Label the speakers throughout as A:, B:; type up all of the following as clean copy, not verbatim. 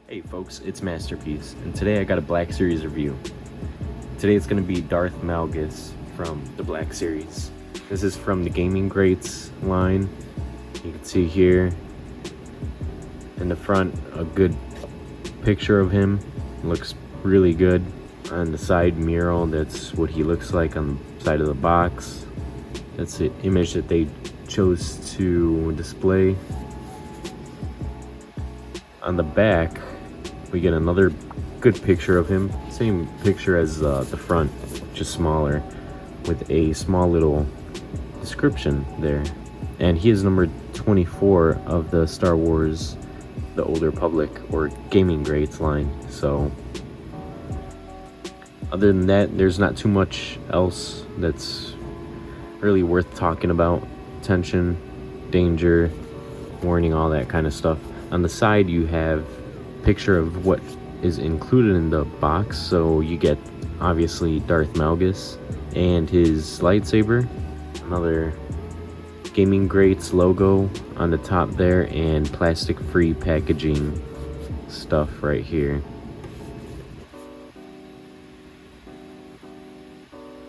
A: Hey folks, it's Masterpiece, and today I got a Black Series review. Today it's going to be Darth Malgus from the Black Series. This is from the Gaming Greats line. You can see here in the front a good picture of him. Looks really good. On the side mural, that's what he looks like on the side of the box. That's the image that they chose to display. On the back, we get another good picture of him. Same picture as the front, just smaller, with a small little description there. And he is number 24 of the Star Wars The Old Republic or Gaming Greats line. So other than that, there's not too much else that's really worth talking about. Tension, danger, warning, all that kind of stuff. On the side you have a picture of what is included in the box. So you get obviously Darth Malgus and his lightsaber, another Gaming Greats logo on the top there, and plastic free packaging stuff right here.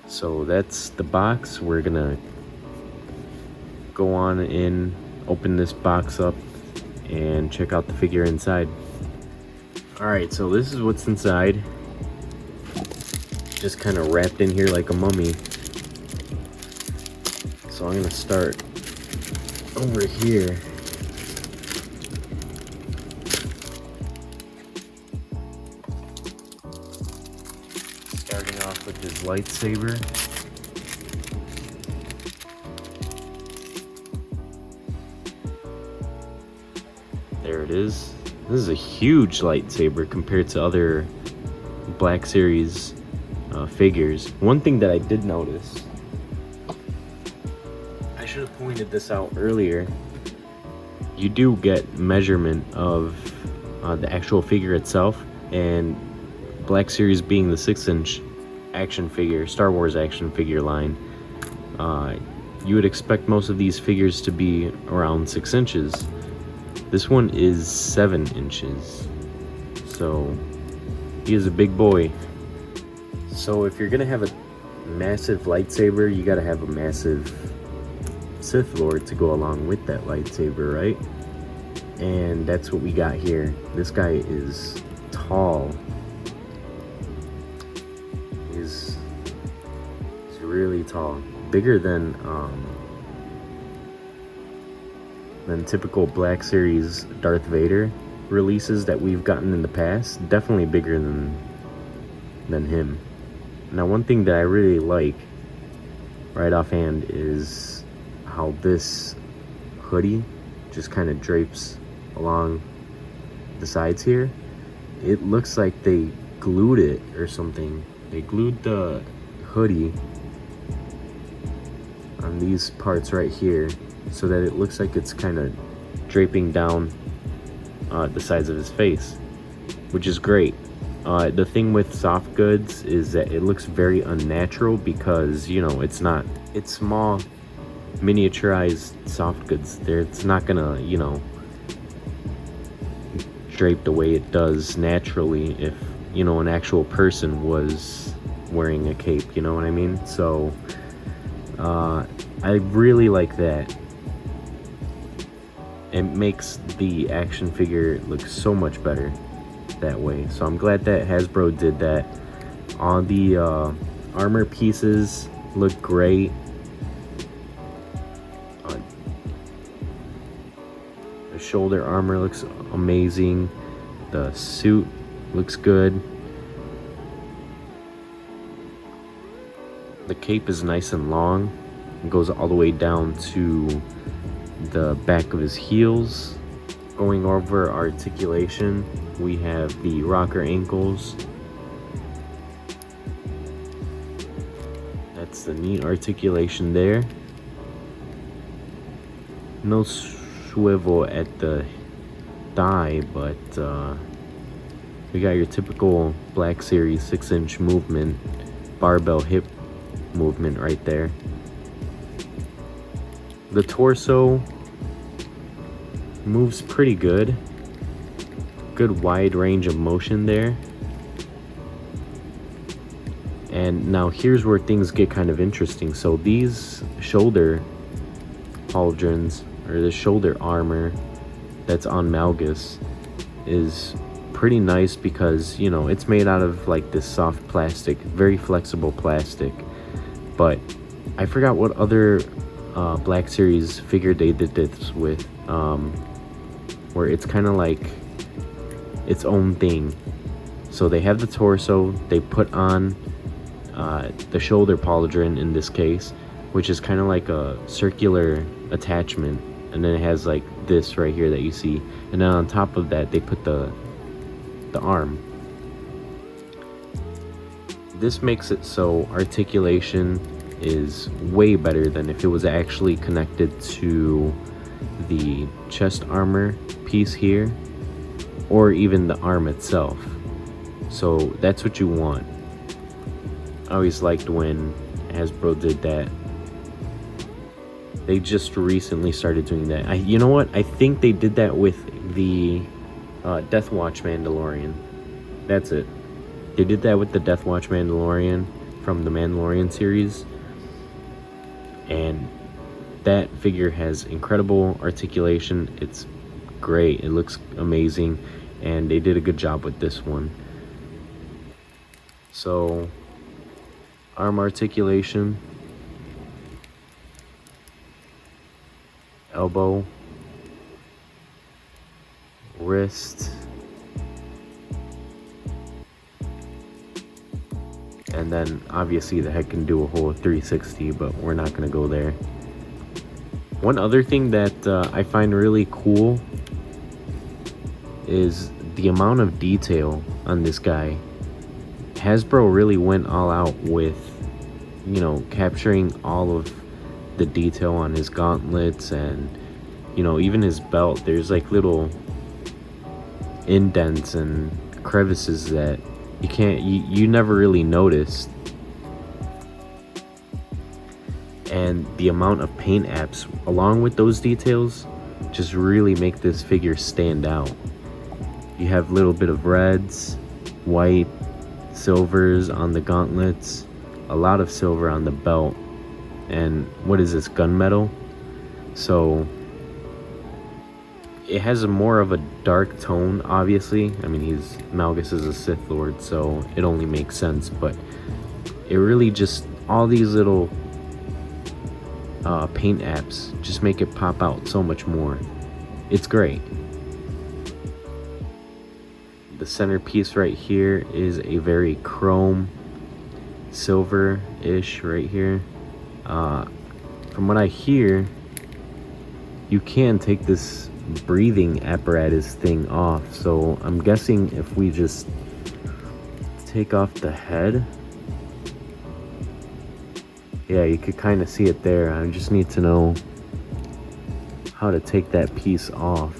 A: So that's the box. We're gonna go on in, open this box up, and check out the figure inside. Alright, so this is what's inside. Just kind of wrapped in here like a mummy. So I'm gonna start over here. Starting off with his lightsaber. There it is. This is a huge lightsaber compared to other Black Series figures. One thing that I did notice, I should have pointed this out earlier, you do get measurement of the actual figure itself, and Black Series being the 6-inch action figure, Star Wars action figure line, you would expect most of these figures to be around 6 inches. This one is 7 inches, so he is a big boy. So if you're gonna have a massive lightsaber, you gotta have a massive Sith Lord to go along with that lightsaber, right? And that's what we got here. This guy is tall. He's really tall, bigger than typical Black Series Darth Vader releases that we've gotten in the past. Definitely bigger than him. Now, one thing that I really like right offhand is how this hoodie just kind of drapes along the sides here. It looks like they glued it or something. They glued the hoodie on these parts right here so that it looks like it's kind of draping down the sides of his face, which is great. The thing with soft goods is that it looks very unnatural because, you know, it's small miniaturized soft goods. It's not gonna, you know, drape the way it does naturally if, you know, an actual person was wearing a cape, you know what I mean? So I really like that. It makes the action figure look so much better that way. So I'm glad that Hasbro did that. All the armor pieces look great. The shoulder armor looks amazing. The suit looks good. The cape is nice and long. It goes all the way down to the back of his heels. Going over articulation, we have the rocker ankles. That's the neat articulation there. No swivel at the thigh, but we got your typical Black Series 6-inch movement, barbell hip movement right there. The torso moves pretty good good wide range of motion there. And now here's where things get kind of interesting. So these shoulder pauldrons, or the shoulder armor that's on Malgus, is pretty nice because, you know, it's made out of like this soft plastic, very flexible plastic. But I forgot what other Black Series figure they did this with, where it's kind of like its own thing. So they have the torso, they put on the shoulder pauldron in this case, which is kind of like a circular attachment, and then it has like this right here that you see, and then on top of that they put the arm. This makes it so articulation is way better than if it was actually connected to the chest armor piece here, or even the arm itself. So that's what you want. I always liked when Hasbro did that. They just recently started doing that. You know what? I think they did that with the Death Watch Mandalorian. That's it. They did that with the Death Watch Mandalorian from the Mandalorian series. And that figure has incredible articulation. It's great. It looks amazing. And they did a good job with this one. So, arm articulation, elbow, wrist, and then obviously the head can do a whole 360, but we're not going to go there. One other thing that I find really cool is the amount of detail on this guy. Hasbro really went all out with, you know, capturing all of the detail on his gauntlets, and, you know, even his belt. There's like little indents and crevices that you never really noticed. And the amount of paint apps along with those details just really make this figure stand out. You have a little bit of reds, white, silvers on the gauntlets, a lot of silver on the belt, and what is this, gunmetal? So it has a more of a dark tone, obviously. I mean, Malgus is a Sith Lord, so it only makes sense, but it really just, all these little paint apps just make it pop out so much more. It's great. The centerpiece right here is a very chrome silver-ish right here. From what I hear, you can take this breathing apparatus thing off, so I'm guessing if we just take off the head, yeah, you could kind of see it there. I just need to know how to take that piece off.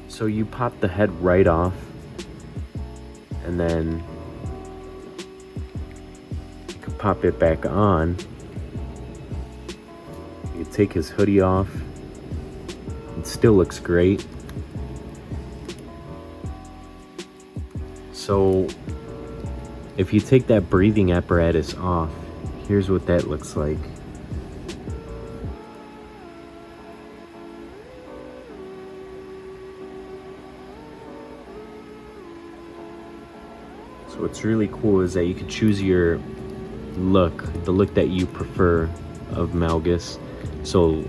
A: So you pop the head right off, and then you can pop it back on. You can take his hoodie off. It still looks great. So if you take that breathing apparatus off, here's what that looks like. So what's really cool is that you can choose your look, the look that you prefer of Malgus. So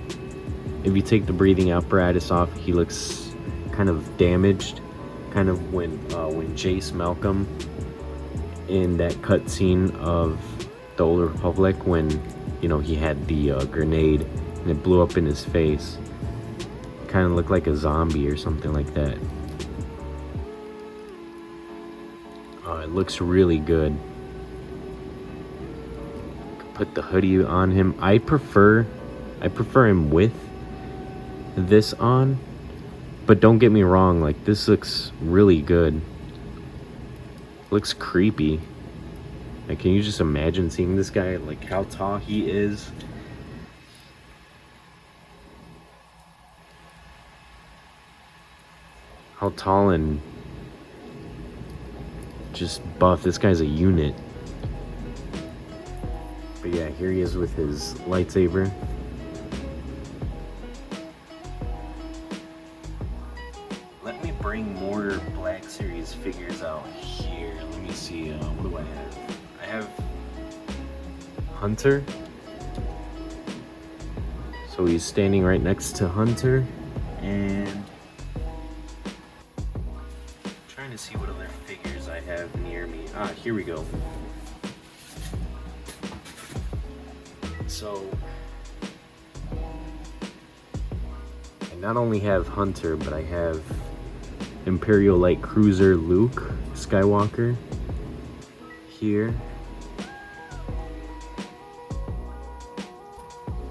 A: if you take the breathing apparatus off, he looks kind of damaged, kind of when Jace Malcolm in that cutscene of the Old Republic, when, you know, he had the grenade and it blew up in his face. Kind of looked like a zombie or something like that. It looks really good. Put the hoodie on him. I prefer him with this on, but don't get me wrong, like, this looks really good. Looks creepy. Like, can you just imagine seeing this guy, like how tall he is? how tall and just buff. This guy's a unit. But yeah, here he is with his lightsaber. Let me bring more Black Series figures out here. Let me see, what do I have? I have Hunter. So he's standing right next to Hunter. And I'm trying to see what other figures I have near me. Ah, here we go. So I not only have Hunter, but I have Imperial Light Cruiser Luke Skywalker here.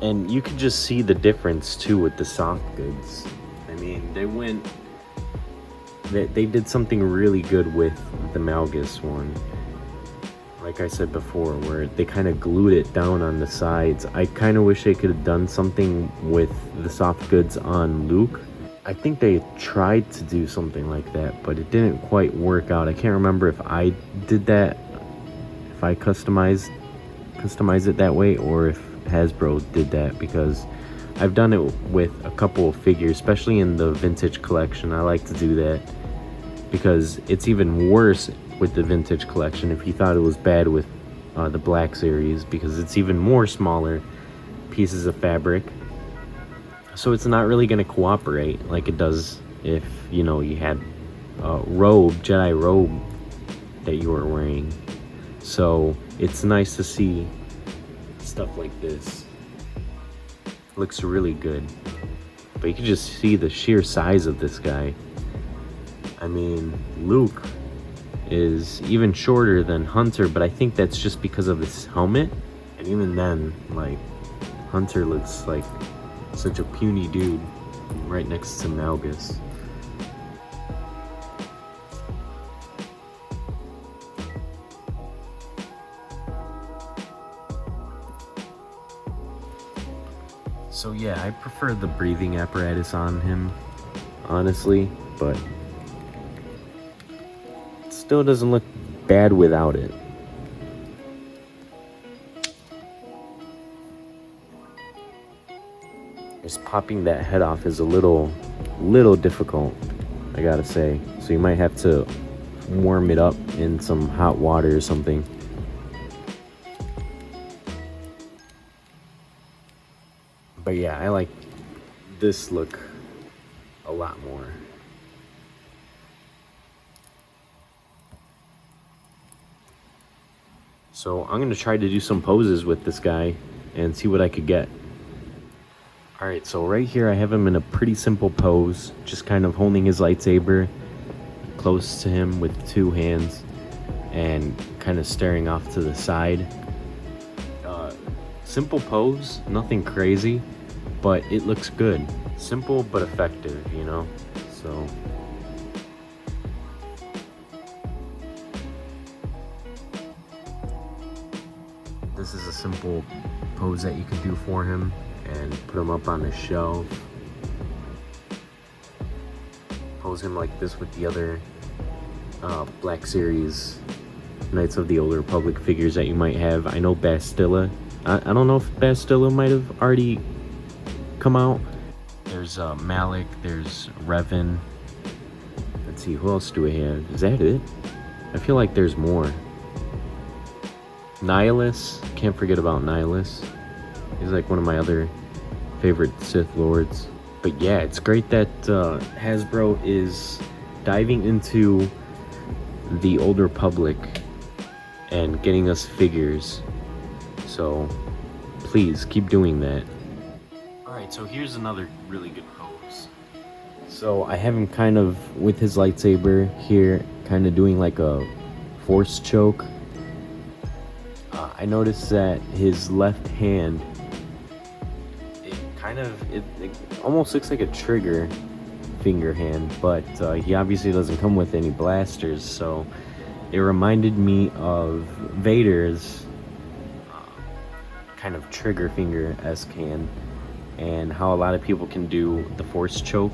A: And you can just see the difference too with the soft goods. I mean, they did something really good with the Malgus one. Like I said before, where they kind of glued it down on the sides. I kind of wish they could have done something with the soft goods on Luke. I think they tried to do something like that, but it didn't quite work out. I can't remember if I did that, if I customized it that way, or if Hasbro did that, because I've done it with a couple of figures, especially in the vintage collection. I like to do that because it's even worse with the vintage collection if you thought it was bad with the Black Series, because it's even more smaller pieces of fabric, so it's not really going to cooperate like it does if, you know, you had a Jedi robe that you were wearing. So it's nice to see stuff like this. Looks really good, but you can just see the sheer size of this guy. I mean, Luke is even shorter than Hunter, but I think that's just because of his helmet. And even then, like, Hunter looks like such a puny dude right next to Malgus. So yeah, I prefer the breathing apparatus on him, honestly, but it still doesn't look bad without it. Just popping that head off is a little difficult, I gotta say. So you might have to warm it up in some hot water or something. But yeah, I like this look a lot more. So I'm gonna try to do some poses with this guy and see what I could get. Alright, so right here I have him in a pretty simple pose, just kind of holding his lightsaber close to him with two hands and kind of staring off to the side. Simple pose, nothing crazy, but it looks good. Simple but effective, you know? So this is a simple pose that you can do for him and put him up on the shelf. Pose him like this with the other Black Series Knights of the Old Republic figures that you might have. I know Bastilla. I don't know if Bastilla might have already come out. There's Malik, there's Revan. Let's see, who else do we have? Is that it? I feel like there's more. Nihilus, can't forget about Nihilus. He's like one of my other favorite Sith Lords. But yeah, it's great that Hasbro is diving into the Old Republic and getting us figures. So please keep doing that. Alright, so here's another really good pose. So I have him kind of with his lightsaber here, kind of doing like a force choke. I noticed that his left hand, it almost looks like a trigger finger hand, but he obviously doesn't come with any blasters, so it reminded me of Vader's kind of trigger finger-esque hand, and how a lot of people can do the force choke.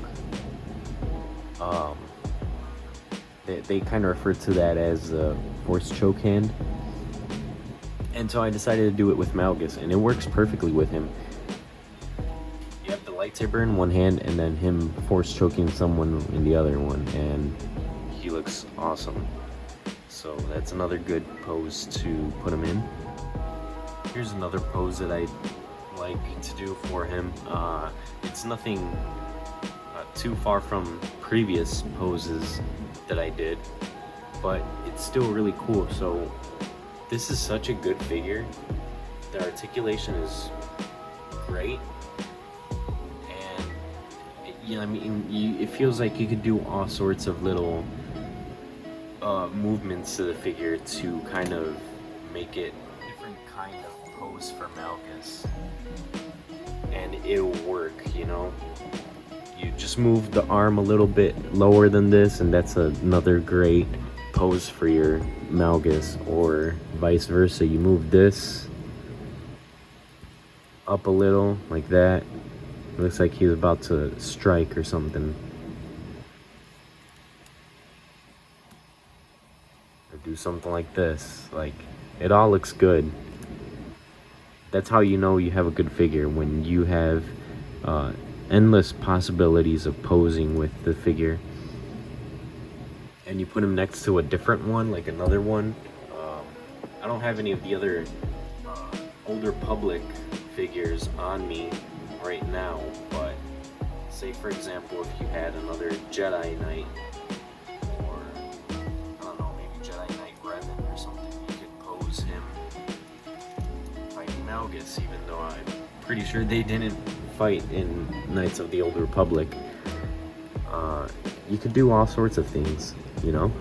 A: They kind of refer to that as a force choke hand. And so I decided to do it with Malgus, and it works perfectly with him. You have the lightsaber in one hand, and then him force choking someone in the other one, and he looks awesome. So that's another good pose to put him in. Here's another pose that I like to do for him. It's nothing too far from previous poses that I did, but it's still really cool. So this is such a good figure. The articulation is great, and I mean, it feels like you could do all sorts of little movements to the figure to kind of make it a different kind of pose for Malgus, and it'll work, you know. You just move the arm a little bit lower than this, and that's another great pose for your Malgus, or vice versa. You move this up a little like that. It looks like he's about to strike or something. Or do something like this. Like, it all looks good. That's how you know you have a good figure, when you have endless possibilities of posing with the figure, and you put him next to a different one, like another one. I don't have any of the other older public figures on me right now, but say for example, if you had another Jedi Knight, or I don't know, maybe Jedi Knight Revan or something, you could pose him fighting Malgus, even though I'm pretty sure they didn't fight in Knights of the Old Republic. You could do all sorts of things, you know?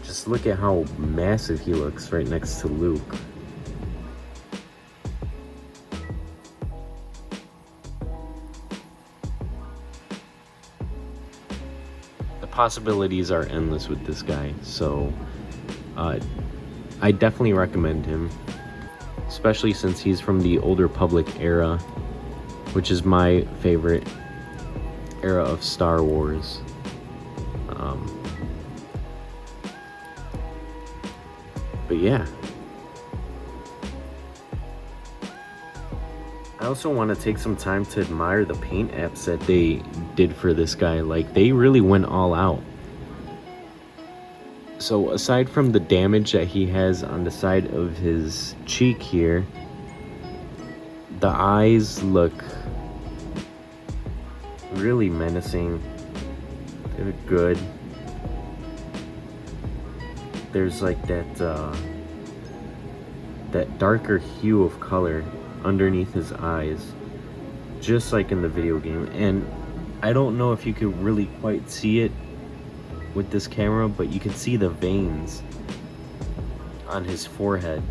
A: Just look at how massive he looks right next to Luke. The possibilities are endless with this guy, so I definitely recommend him, especially since he's from the Old Republic era, which is my favorite era of Star Wars. But yeah, I also want to take some time to admire the paint apps that they did for this guy. Like, they really went all out. So aside from the damage that he has on the side of his cheek here, the eyes look really menacing. They look good. There's like that darker hue of color underneath his eyes, just like in the video game. And I don't know if you could really quite see it with this camera, but you can see the veins on his forehead.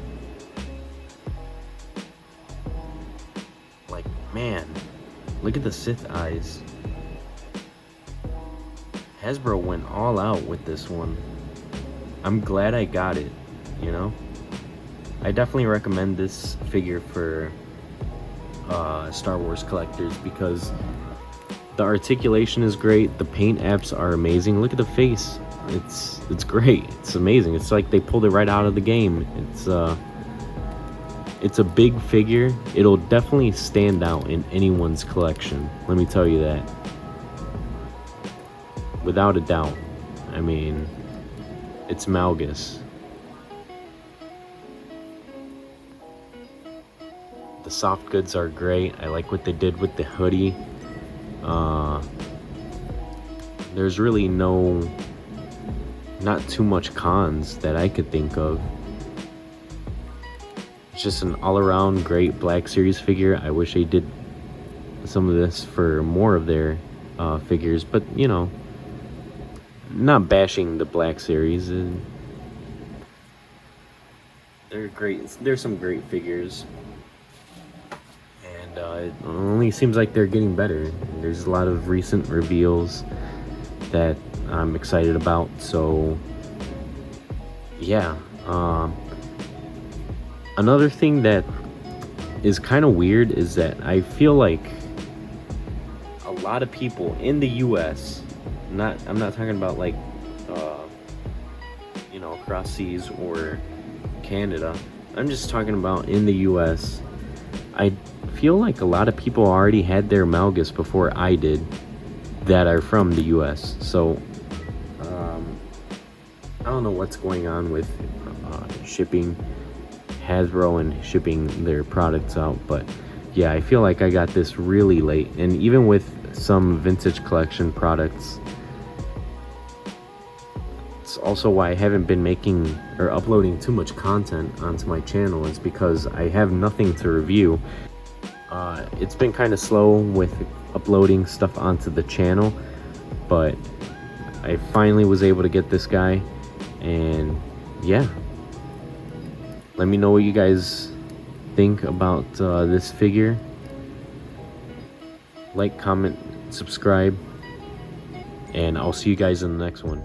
A: Like, man, look at the Sith eyes. Hasbro went all out with this one. I'm glad I got it, you know? I definitely recommend this figure for Star Wars collectors, because the articulation is great, the paint apps are amazing. Look at the face. It's great. It's amazing. It's like they pulled it right out of the game. It's a big figure. It'll definitely stand out in anyone's collection. Let me tell you that. Without a doubt. I mean, it's Malgus. The soft goods are great. I like what they did with the hoodie. There's really not too much cons that I could think of. It's just an all-around great Black Series figure. I wish they did some of this for more of their figures, but you know, not bashing the Black Series. They're great. There's some great figures, and it only seems like they're getting better. There's a lot of recent reveals that I'm excited about. So yeah, another thing that is kind of weird is that I feel like a lot of people in the US, I'm not talking about like you know, across seas or Canada. I'm just talking about in the US. I feel like a lot of people already had their Malgus before I did that are from the US. So I don't know what's going on with shipping, Hasbro and shipping their products out, but yeah, I feel like I got this really late. And even with some vintage collection products, it's also why I haven't been making or uploading too much content onto my channel, is because I have nothing to review. It's been kind of slow with uploading stuff onto the channel, but I finally was able to get this guy, and yeah, let me know what you guys think about this figure. Like, comment, subscribe, and I'll see you guys in the next one.